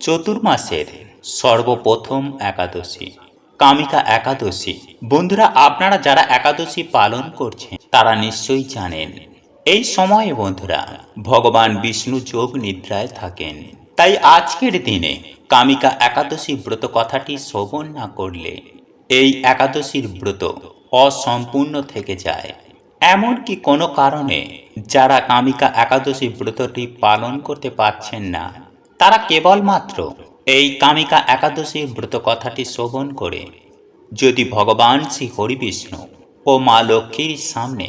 চতুর্মাসের সর্বপ্রথম একাদশী কামিকা একাদশী। বন্ধুরা, আপনারা যারা একাদশী পালন করছেন তারা নিশ্চয়ই জানেন এই সময়ে বন্ধুরা ভগবান বিষ্ণু যোগ নিদ্রায় থাকেন। তাই আজকের দিনে কামিকা একাদশী ব্রত কথাটি শ্রবণ না করলে এই একাদশীর ব্রত অসম্পূর্ণ থেকে যায়। এমনকি কোনো কারণে যারা কামিকা একাদশী ব্রতটি পালন করতে পারছেন না, তারা কেবলমাত্র এই কামিকা একাদশীর ব্রত কথাটি শ্রবণ করে যদি ভগবান শ্রী হরিবিষ্ণু ও মা লক্ষ্মীর সামনে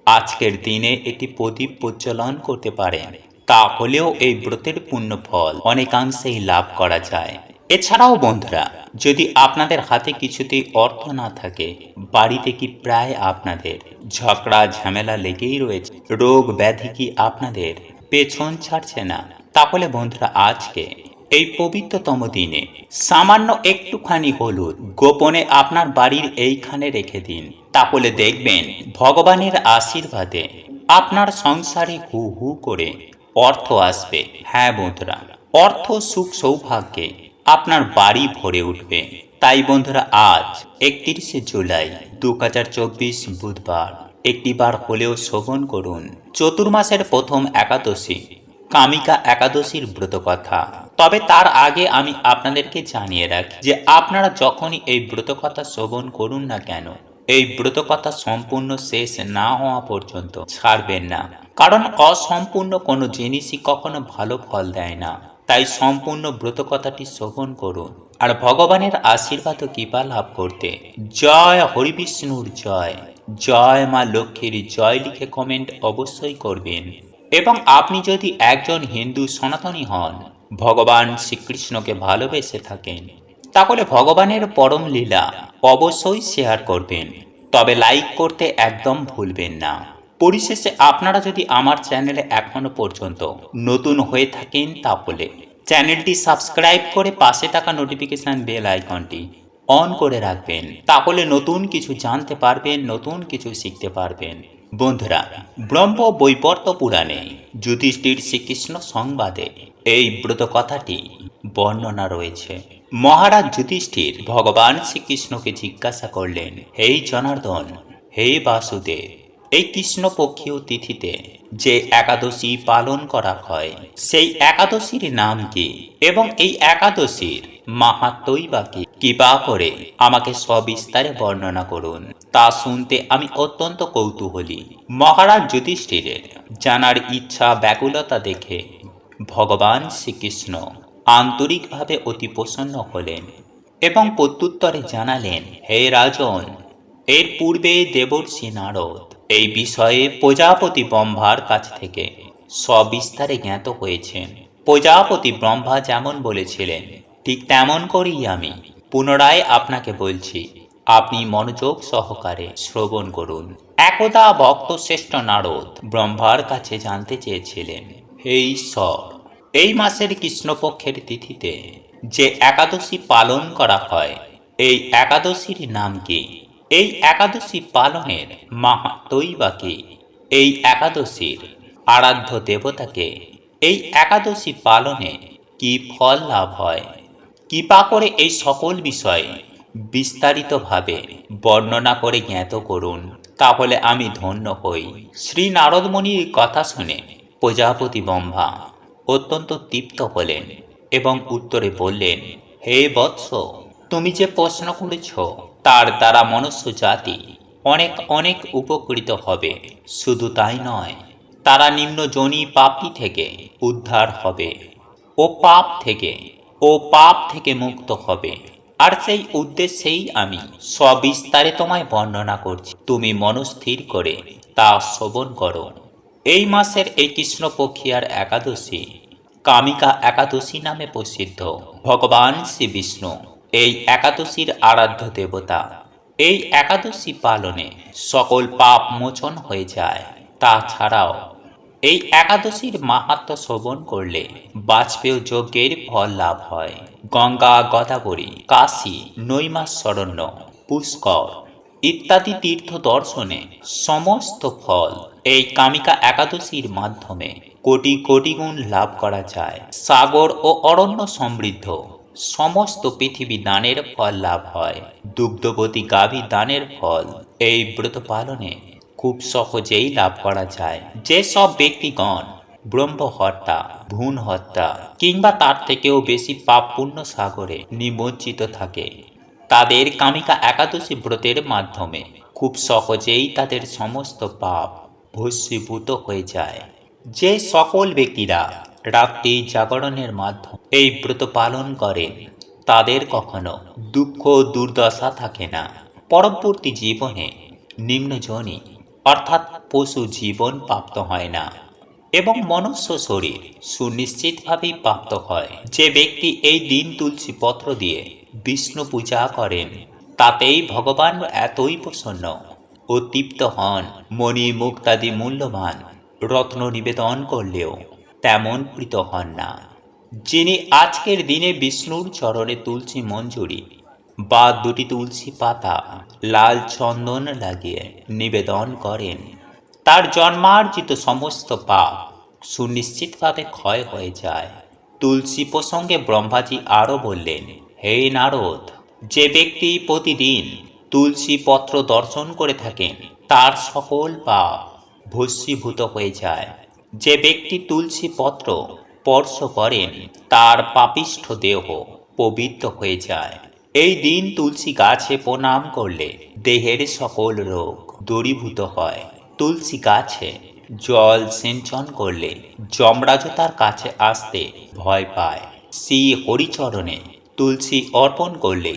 আজকের দিনে একটি প্রদীপ প্রজ্বলন করতে পারেন, তাহলেও এই ব্রতের পুণ্য ফল অনেকাংশেই লাভ করা যায়। এছাড়াও বন্ধুরা, যদি আপনাদের হাতে কিছুতেই অর্থ না থাকে, বাড়িতে কি প্রায় আপনাদের ঝগড়া ঝামেলা লেগেই রয়েছে, রোগ ব্যাধি কি আপনাদের পেছন ছাড়ছে না, তাহলে বন্ধুরা আজকে এই পবিত্রতম দিনে সামান্য একটুখানি হলুদ গোপনে আপনার বাড়ির এইখানে রেখে দিন। তাহলে দেখবেন ভগবানের আশীর্বাদে আপনার সংসারে হু হু করে অর্থ আসবে। হ্যাঁ বন্ধুরা, অর্থ সুখ সৌভাগ্যে আপনার বাড়ি ভরে উঠবে। তাই বন্ধুরা, আজ 31শে জুলাই 2024 বুধবার একটিবার হলেও শ্রবণ করুন চতুর্মাসের প্রথম একাদশী কামিকা একাদশীর ব্রত কথা। তবে তার আগে আমি আপনাদেরকে জানিয়ে রাখি যে আপনারা যখনই এই ব্রত কথা শ্রবণ করুন না কেন, এই ব্রত কথা সম্পূর্ণ শেষ না হওয়া পর্যন্ত ছাড়বেন না। কারণ অসম্পূর্ণ কোনো জিনিসই কখনো ভালো ফল দেয় না। তাই সম্পূর্ণ ব্রত কথাটি শ্রবণ করুন আর ভগবানের আশীর্বাদ ও কৃপা লাভ করতে জয় হরিবিষ্ণুর জয়, জয় মা লক্ষ্মীর জয় লিখে কমেন্ট অবশ্যই করবেন। এবং আপনি যদি একজন হিন্দু সনাতনী হন, ভগবান শ্রীকৃষ্ণকে ভালোবেসে থাকেন, তাহলে ভগবানের পরম লীলা অবশ্যই শেয়ার করবেন। তবে লাইক করতে একদম ভুলবেন না। পরিশেষে আপনারা যদি আমার চ্যানেলে এখনো পর্যন্ত নতুন হয়ে থাকেন, তাহলে চ্যানেলটি সাবস্ক্রাইব করে পাশে থাকা নোটিফিকেশন বেল আইকনটি অন করে রাখবেন। তাহলে নতুন কিছু জানতে পারবেন, নতুন কিছু শিখতে পারবেন। বন্ধুরা, ব্রহ্ম বৈবর্ত পুরাণে যুধিষ্ঠির শ্রীকৃষ্ণ সংবাদে এই ব্রত কথাটি বর্ণনা রয়েছে। মহারাজ যুধিষ্ঠির ভগবান শ্রীকৃষ্ণকে জিজ্ঞাসা করলেন, হে জনার্দন, হে বাসুদেব, এই কৃষ্ণপক্ষীয় তিথিতে যে একাদশী পালন করা হয় সেই একাদশীর নাম কি এবং এই একাদশীর মাহাত্ম্যই বা কি? কৃপা করে আমাকে সবিস্তারে বর্ণনা করুন, তা শুনতে আমি অত্যন্ত কৌতূহলী। মহারাজ যুধিষ্ঠিরের জানার ইচ্ছা ব্যাকুলতা দেখে ভগবান শ্রীকৃষ্ণ আন্তরিকভাবে অতি প্রসন্ন হলেন এবং প্রত্যুত্তরে জানালেন, হে রাজন, এর পূর্বে দেবর্ষি নারদ এই বিষয়ে প্রজাপতি ব্রহ্মার কাছ থেকে সবিস্তারে জ্ঞাত হয়েছেন। প্রজাপতি ব্রহ্মা যেমন বলেছিলেন ঠিক তেমন করেই আমি পুনরায় আপনাকে বলছি, আপনি মনোযোগ সহকারে শ্রবণ করুন। একদা ভক্ত শ্রেষ্ঠ নারদ ব্রহ্মার কাছে জানতে চেয়েছিলেন, হে ঈশ্বর, এই মাসের কৃষ্ণপক্ষের তিথিতে যে একাদশী পালন করা হয় এই একাদশীর নাম কি? এই একাদশী পালনের মাহাত্ম্যই বা কি? এই একাদশীর আরাধ্য দেবতাকে এই একাদশী পালনে কি ফল লাভ হয়? কৃপা করে এই সকল বিষয়ে বিস্তারিতভাবে বর্ণনা করে জ্ঞাত করুন, তাহলে আমি ধন্য হই। শ্রী নারদমুনির কথা শুনে প্রজাপতি ব্রহ্মা অত্যন্ত তৃপ্ত হলেন এবং উত্তরে বললেন, হে বৎস, তুমি যে প্রশ্ন করেছ তার দ্বারা মনুষ্য জাতি অনেক অনেক উপকৃত হবে। শুধু তাই নয়, তারা নিম্ন যোনি পাপী থেকে উদ্ধার হবে ও পাপ থেকে মুক্ত হবে। আর সেই উদ্দেশ্যেই আমি সবিস্তারে তোমায় বর্ণনা করছি। তুমি মনস্থির করে তা শ্রবণ করো। এই মাসের এই কৃষ্ণপক্ষিয়ার একাদশী কামিকা একাদশী নামে প্রসিদ্ধ। ভগবান শ্রী বিষ্ণু এই একাদশীর আরাধ্য দেবতা। এই একাদশী পালনে সকল পাপ মোচন হয়ে যায়। তাছাড়াও এই একাদশীর মাহাত্ম্য শ্রবণ করলে বাজপেয় যজ্ঞের ফল লাভ হয়। গঙ্গা, গোদাবরী, কাশী, নৈমিষারণ্য, পুষ্কর ইত্যাদি তীর্থ দর্শনে সমস্ত ফল এই কামিকা একাদশীর মাধ্যমে কোটি কোটি গুণ লাভ করা যায়। সাগর ও অরণ্য সমৃদ্ধ সমস্ত পৃথিবী দানের ফল লাভ হয়। দুগ্ধবতী গাভী দানের ফল এই ব্রত পালনে খুব সহজেই লাভ করা যায়। যে সব ব্যক্তিগণ ব্রহ্ম হত্যা, ভ্রূণ হত্যা কিংবা তার থেকেও বেশি পাপ পুণ্য সাগরে নিমজ্জিত থাকে, তাদের কামিকা একাদশী ব্রতের মাধ্যমে খুব সহজেই তাদের সমস্ত পাপ ভস্মীভূত হয়ে যায়। যে সকল ব্যক্তিরা রাত্রি জাগরণের মাধ্যমে এই ব্রত পালন করেন, তাদের কখনো দুঃখ দুর্দশা থাকে না। পরবর্তী জীবনে নিম্নজনী অর্থাৎ পশু জীবন প্রাপ্ত হয় না এবং মনুষ্য শরীর সুনিশ্চিতভাবেই প্রাপ্ত হয়। যে ব্যক্তি এই দিন তুলসী পত্র দিয়ে বিষ্ণু পূজা করেন, তাতেই ভগবান এতই প্রসন্ন ও তৃপ্ত হন, মণি মুক্তাদি মূল্যবান রত্ন নিবেদন করলেও তেমন প্রীত হন না। যিনি আজকের দিনে বিষ্ণুর চরণে তুলসী মঞ্জুরি বা দুটি তুলসী পাতা লাল চন্দন লাগিয়ে নিবেদন করেন, তার জন্মার্জিত সমস্ত পাপ সুনিশ্চিতভাবে ক্ষয় হয়ে যায়। তুলসী প্রসঙ্গে ব্রহ্মাজি আরও বললেন, হে নারদ, যে ব্যক্তি প্রতিদিন তুলসী পত্র দর্শন করে থাকেন, তার সকল পাপ ভস্মীভূত হয়ে যায়। যে ব্যক্তি তুলসী পত্র স্পর্শ করেন, তার পাপিষ্ঠ দেহ পবিত্র হয়ে যায়। এই দিন তুলসী গাছে প্রণাম করলে দেহের সকল রোগ দূরীভূত হয়। তুলসী গাছে জল সিঞ্চন করলে যমরাজ তার কাছে আসতে ভয় পায়। শ্রী হরিচরণে তুলসী অর্পণ করলে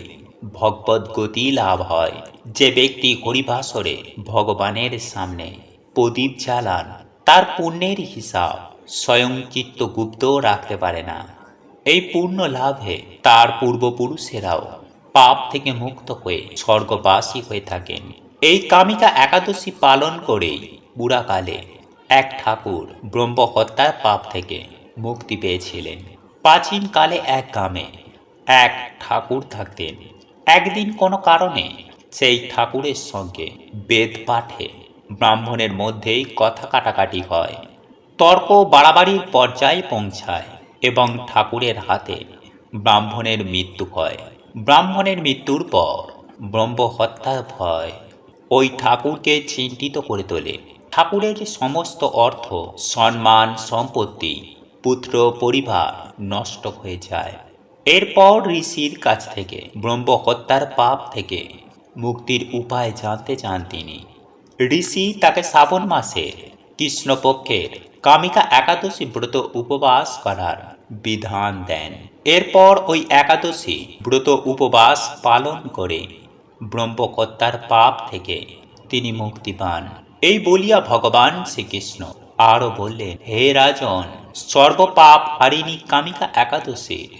ভগবত গতি লাভ হয়। যে ব্যক্তি হরিবাসরে ভগবানের সামনে প্রদীপ জ্বালান, তার পুণ্যের হিসাব স্বয়ং চিত্তগুপ্তও রাখতে পারে না। এই পুণ্য লাভে তার পূর্বপুরুষেরাও পাপ থেকে মুক্ত হয়ে স্বর্গবাসী হয়ে থাকেন। এই কামিকা একাদশী পালন করেই বুড়াকালে এক ঠাকুর ব্রহ্ম হত্যার পাপ থেকে মুক্তি পেয়েছিলেন। প্রাচীনকালে এক গ্রামে এক ঠাকুর থাকতেন। একদিন কোনো কারণে সেই ঠাকুরের সঙ্গে বেদ পাঠে ব্রাহ্মণের মধ্যেই কথা কাটাকাটি হয়। তর্ক বাড়াবাড়ির পর্যায়ে পৌঁছায় এবং ঠাকুরের হাতে ব্রাহ্মণের মৃত্যু হয়। ব্রাহ্মণের মৃত্যুর পর ব্রহ্ম হত্যার ভয় ওই ঠাকুরকে চিন্তিত করে তোলে। ঠাকুরের সমস্ত অর্থ, সম্মান, সম্পত্তি, পুত্র পরিবার নষ্ট হয়ে যায়। এরপর ঋষির কাছ থেকে ব্রহ্ম হত্যার পাপ থেকে মুক্তির উপায় জানতে চান তিনি। ঋষি তাকে শ্রাবণ মাসের কৃষ্ণপক্ষের কামিকা একাদশী ব্রত উপবাস করার বিধান দেন। এরপর ওই একাদশী ব্রত উপবাস পালন করে ব্রহ্ম হত্যার পাপ থেকে তিনি মুক্তি পান। এই বলিয়া ভগবান শ্রীকৃষ্ণ আরও বললেন, হে রাজন, সর্বপাপ হারিণী কামিকা একাদশীর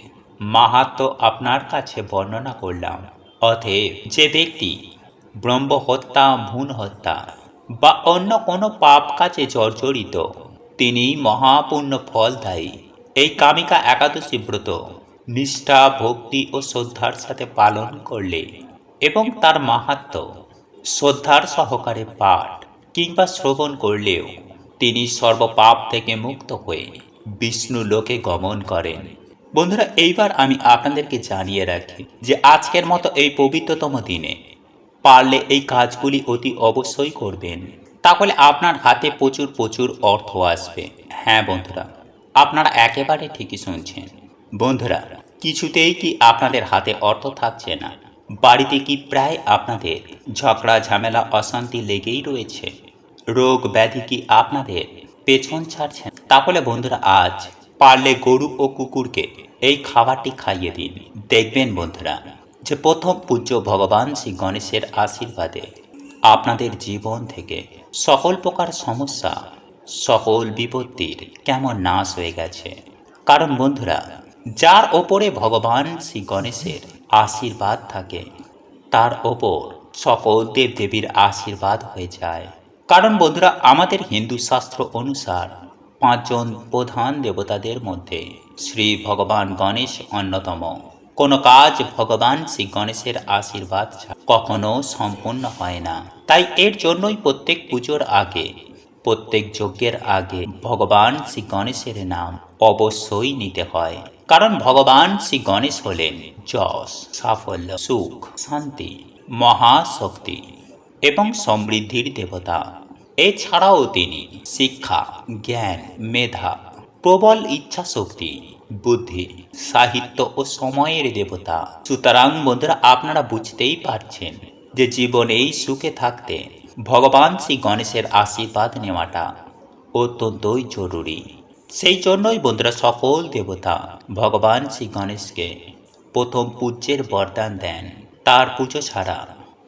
মাহাত্ম্য আপনার কাছে বর্ণনা করলাম। অতএব যে ব্যক্তি ব্রহ্ম হত্যা, ভ্রূণ হত্যা বা অন্য কোনো পাপ কাজে জর্জরিত, তিনি মহাপুণ্য ফলদায়ী এই কামিকা একাদশী ব্রত নিষ্ঠা, ভক্তি ও শ্রদ্ধার সাথে পালন করলে এবং তার মাহাত্ম্য শ্রদ্ধার সহকারে পাঠ কিংবা শ্রবণ করলেও তিনি সর্বপাপ থেকে মুক্ত হয়ে বিষ্ণু লোকে গমন করেন। বন্ধুরা, এইবার আমি আপনাদেরকে জানিয়ে রাখি যে আজকের মতো এই পবিত্রতম দিনে পারলে এই কাজগুলি অতি অবশ্যই করবেন, তাহলে আপনার হাতে প্রচুর প্রচুর অর্থ আসবে। হ্যাঁ বন্ধুরা, আপনারা একেবারে ঠিকই শুনছেন। বন্ধুরা, কিছুতেই কি আপনাদের হাতে অর্থ থাকছে না? বাড়িতে কি প্রায় আপনাদের ঝগড়া ঝামেলা অশান্তি লেগেই রয়েছে? রোগ ব্যাধি কি আপনাদের পেছন ছাড়ছেন? তাহলে বন্ধুরা, আজ পারলে গরু ও কুকুরকে এই খাবারটি খাইয়ে দিন। দেখবেন বন্ধুরা যে প্রথম পূজ্য ভগবান শ্রী গণেশের আশীর্বাদে আপনাদের জীবন থেকে সকল প্রকার সমস্যা, সকল বিপত্তির কেমন নাশ হয়ে গেছে। কারণ বন্ধুরা, যার ওপরে ভগবান শ্রী গণেশের আশীর্বাদ থাকে, তার ওপর সকল দেবদেবীর আশীর্বাদ হয়ে যায়। কারণ বন্ধুরা, আমাদের হিন্দু শাস্ত্র অনুসার 5 জন প্রধান দেবতাদের মধ্যে শ্রী ভগবান গণেশ অন্যতম। কোনো কাজ ভগবান শ্রী গণেশের আশীর্বাদ কখনো সম্পূর্ণ হয় না। তাই এর জন্যই প্রত্যেক পুজোর আগে প্রত্যেক যজ্ঞের আগে ভগবান শ্রী গণেশের নাম অবশ্যই নিতে হয়, কারণ ভগবান শ্রী গণেশ হলেন যশ, সাফল্য, সুখ, শান্তি, মহাশক্তি এবং সমৃদ্ধির দেবতা। এছাড়াও তিনি শিক্ষা, জ্ঞান, মেধা, প্রবল ইচ্ছা শক্তি, বুদ্ধি, সাহিত্য ও সময়ের দেবতা। সুতরাং বন্ধুরা, আপনারা বুঝতেই পারছেন যে জীবনেই সুখে থাকতে ভগবান শ্রী গণেশের আশীর্বাদ নেওয়াটা অত্যন্তই জরুরি। সেই জন্যই বন্ধুরা, সকল দেবতা ভগবান শ্রী গণেশকে প্রথম পূজ্যের বরদান দেন। তার পুজো ছাড়া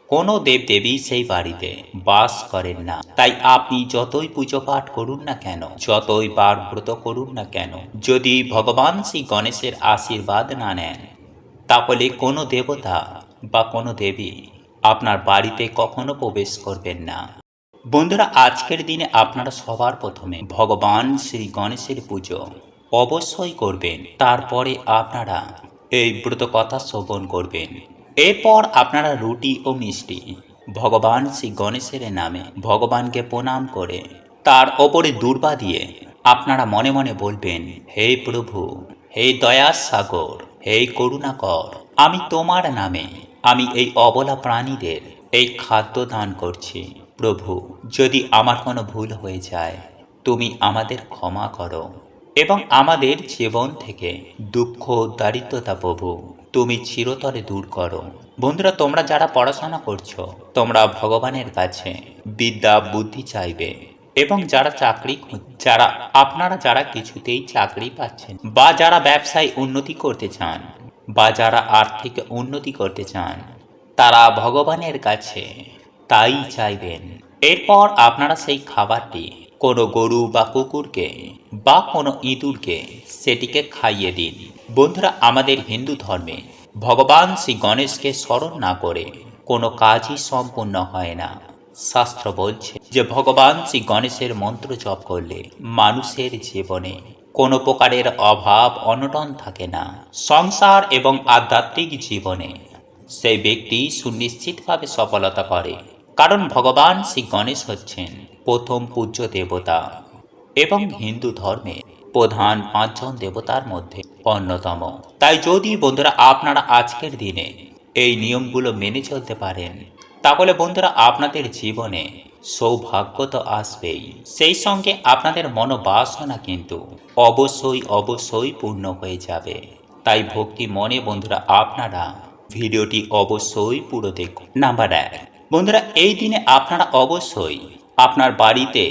কোনো দেবদেবী সেই বাড়িতে বাস করেন না। তাই আপনি যতই পুজো পাঠ করুন না কেন, যতই বার ব্রত করুন না কেন, যদি ভগবান শ্রী গণেশের আশীর্বাদ না নেন, তাহলে কোনো দেবতা বা কোনো দেবী আপনার বাড়িতে কখনো প্রবেশ করবেন না। বন্ধুরা, আজকের দিনে আপনারা সবার প্রথমে ভগবান শ্রী গণেশের পুজো অবশ্যই করবেন। তারপরে আপনারা এই ব্রত কথা শ্রবণ করবেন। এরপর আপনারা রুটি ও মিষ্টি ভগবান শ্রী গণেশের নামে ভগবানকে প্রণাম করে তার ওপরে দূর্বা দিয়ে আপনারা মনে মনে বলবেন, হে প্রভু, হে দয়ার সাগর, হে করুণাকর, আমি তোমার নামে আমি এই অবলা প্রাণীদের এই খাদ্য দান করছি। প্রভু, যদি আমার কোনো ভুল হয়ে যায়, তুমি আমাদের ক্ষমা করো এবং আমাদের জীবন থেকে দুঃখ, দারিদ্রতা প্রভু তুমি চিরতরে দূর করো। বন্ধুরা, তোমরা যারা পড়াশোনা করছো, তোমরা ভগবানের কাছে বিদ্যা বুদ্ধি চাইবে। এবং যারা আপনারা যারা কিছুতেই চাকরি পাচ্ছেন, বা যারা ব্যবসায় উন্নতি করতে চান, বা যারা আর্থিক উন্নতি করতে চান, তারা ভগবানের কাছে তাই চাইবেন। এরপর আপনারা সেই খাবারটি কোনো গরু বা কুকুরকে বা কোনো ইঁদুরকে সেটিকে খাইয়ে দিন। বন্ধুরা, আমাদের হিন্দু ধর্মে ভগবান শ্রী গণেশকে স্মরণ না করে কোনো কাজই সম্পূর্ণ হয় না। শাস্ত্র বলছে যে ভগবান শ্রী গণেশের মন্ত্র জপ করলে মানুষের জীবনে কোনো প্রকারের অভাব অনটন থাকে না। সংসার এবং আধ্যাত্মিক জীবনে সেই ব্যক্তি সুনিশ্চিতভাবে সফলতা করে, কারণ ভগবান শ্রী গণেশ হচ্ছেন প্রথম পূজ্য দেবতা এবং হিন্দু ধর্মে প্রধান 5 জন দেবতার মধ্যে অন্যতম। তাই যদি বন্ধুরা আপনারা আজকের দিনে এই নিয়মগুলো মেনে চলতে পারেন, তাহলে বন্ধুরা আপনাদের জীবনে সৌভাগ্য তো আসবেই, সেই সঙ্গে আপনাদের মনোবাসনা কিন্তু অবশ্যই পূর্ণ হয়ে যাবে। তাই ভক্তি মনে বন্ধুরা আপনারা ভিডিওটি অবশ্যই পুরো দেখুন। নাম্বার 1, বন্ধুরা, এই দিনে আপনারা অবশ্যই আপনার বাড়িতে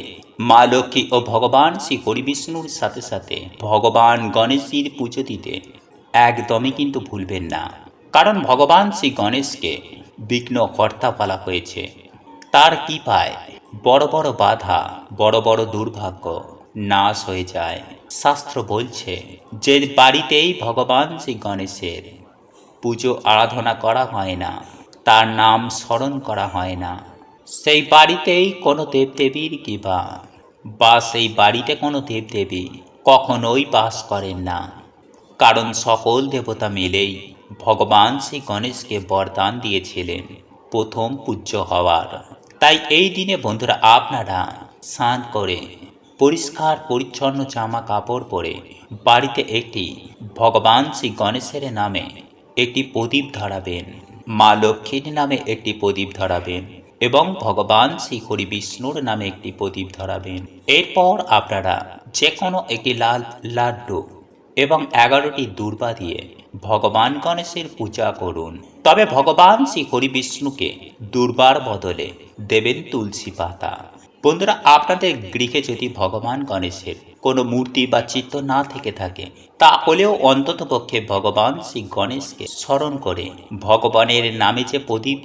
মা লক্ষ্মী ও ভগবান শ্রী হরি বিষ্ণুর সাথে সাথে ভগবান গণেশজির পুজো দিতে একদমই কিন্তু ভুলবেন না। কারণ ভগবান শ্রী গণেশকে বিঘ্নকর্তা বলা হয়েছে। তার কৃপায় বড় বড় বাধা, বড় বড় দুর্ভাগ্য নাশ হয়ে যায়। শাস্ত্র বলছে যে বাড়িতেই ভগবান শ্রী গণেশের পুজো আরাধনা করা হয় না, তার নাম স্মরণ করা হয় না, সেই বাড়িতেই কোনো দেবদেবীর কৃপা বা সেই বাড়িতে কোনো দেবদেবী কখনোই বাস করেন না। কারণ সকল দেবতা মিলেই ভগবান শ্রী গণেশকে বরদান দিয়েছিলেন প্রথম পূজ্য হওয়ার। তাই এই দিনে বন্ধুরা আপনারা স্নান করে পরিষ্কার পরিচ্ছন্ন জামা কাপড় পরে বাড়িতে একটি ভগবান শ্রী গণেশের নামে একটি প্রদীপ ধরাবেন, মা লক্ষ্মীর নামে একটি প্রদীপ ধরাবেন এবং ভগবান শ্রী হরি বিষ্ণুর নামে একটি প্রদীপ ধরাবেন। এরপর আপনারা যে কোনো একটি লাল লাড্ডু এবং 11টি দূর্বা দিয়ে ভগবান গণেশের পূজা করুন। তবে ভগবান শ্রী হরি বিষ্ণুকে দূর্বার বদলে দেবেন তুলসী পাতা। বন্ধুরা, আপনাদের গৃহে যদি ভগবান গণেশের কোনো মূর্তি বা চিত্র না থেকে থাকে, তাহলেও অন্ততপক্ষে ভগবান শ্রী গণেশকে স্মরণ করে ভগবানের নামে যে প্রদীপ,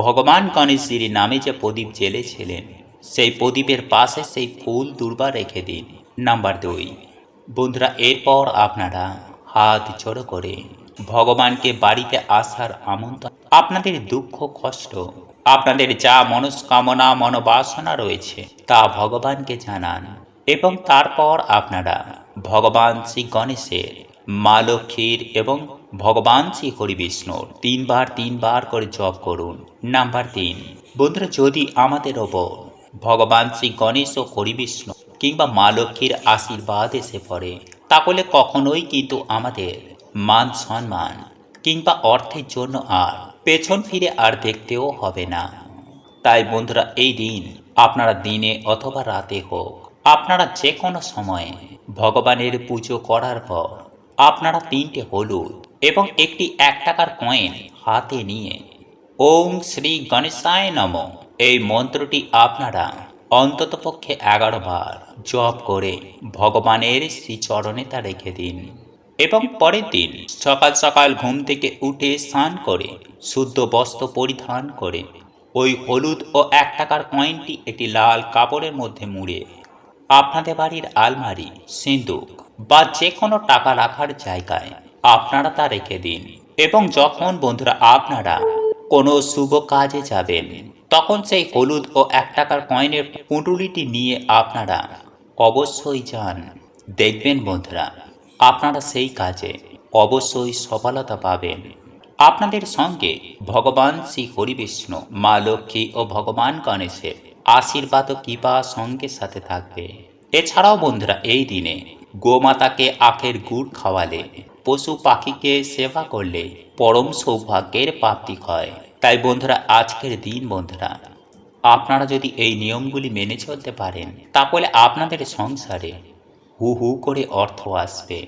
ভগবান গণেশজির নামে যে প্রদীপ জ্বেলেছিলেন, সেই প্রদীপের পাশে সেই ফুল দূর্বা রেখে দিন। নাম্বার 2, বন্ধুরা, এরপর আপনারা হাত জড়ো করে ভগবানকে বাড়িতে আসার আমন্ত্রণ, আপনাদের দুঃখ কষ্ট, আপনাদের যা মনস্কামনা মনোবাসনা রয়েছে তা ভগবানকে জানান এবং তারপর আপনারা ভগবান শ্রী গণেশের, মা লক্ষ্মীর এবং ভগবান শ্রী হরি বিষ্ণুর 3 বার করে জপ করুন। নাম্বার 3, বন্ধুরা, যদি আমাদের ওপর ভগবান শ্রী গণেশ ও হরি বিষ্ণু কিংবা মা লক্ষ্মীর আশীর্বাদ এসে পড়ে, তাহলে কখনোই কিন্তু আমাদের মান সম্মান কিংবা অর্থের জন্য আর পেছন ফিরে আর দেখতেও হবে না। তাই বন্ধুরা, এই দিন আপনারা দিনে অথবা রাতে হোক, আপনারা যে কোনো সময়ে ভগবানের পুজো করার পর আপনারা 3টে হলুদ এবং একটি 1 টাকার কয়েন হাতে নিয়ে ওম শ্রী গণেশায় নমঃ এই মন্ত্রটি আপনারা অন্ততপক্ষে 11 বার জপ করে ভগবানের শ্রীচরণে তা রেখে দিন। এবং পরের দিন সকাল সকাল ঘুম থেকে উঠে স্নান করে শুদ্ধ বস্ত্র পরিধান করে ওই হলুদ ও 1 টাকার কয়েনটি একটি লাল কাপড়ের মধ্যে মুড়ে আপনাদের বাড়ির আলমারি, সিন্দুক বা যে কোনো টাকা রাখার জায়গায় আপনারা তা রেখে দিন। এবং যখন বন্ধুরা আপনারা কোনো শুভ কাজে যাবেন, তখন সেই হলুদ ও 1 টাকার কয়েনের পুঁটুলিটি নিয়ে আপনারা অবশ্যই যান। দেখবেন বন্ধুরা, আপনারা সেই কাজে অবশ্যই সফলতা পাবেন। আপনাদের সঙ্গে ভগবান শ্রী হরি বিষ্ণু, মা লক্ষ্মী ও ভগবান গণেশের আশীর্বাদ ও কৃপা সঙ্গে সাথে থাকবে। এছাড়াও বন্ধুরা, এই দিনে গোমাতাকে আখের গুড় খাওয়ালে, পশু পাখিকে সেবা করলে পরম সৌভাগ্যের প্রাপ্তি হয়। তাই বন্ধুরা, আজকের দিন বন্ধুরা আপনারা যদি এই নিয়মগুলি মেনে চলতে পারেন, তাহলে আপনাদের সংসারে হু হু করে অর্থ আসবে।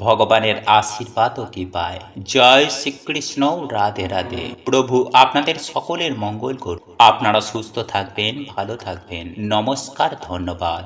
ভগবানের আশীর্বাদ ও কৃপায়। জয় শ্রীকৃষ্ণ। রাধে রাধে। প্রভু আপনাদের সকলের মঙ্গল করুন। আপনারা সুস্থ থাকবেন, ভালো থাকবেন। নমস্কার, ধন্যবাদ।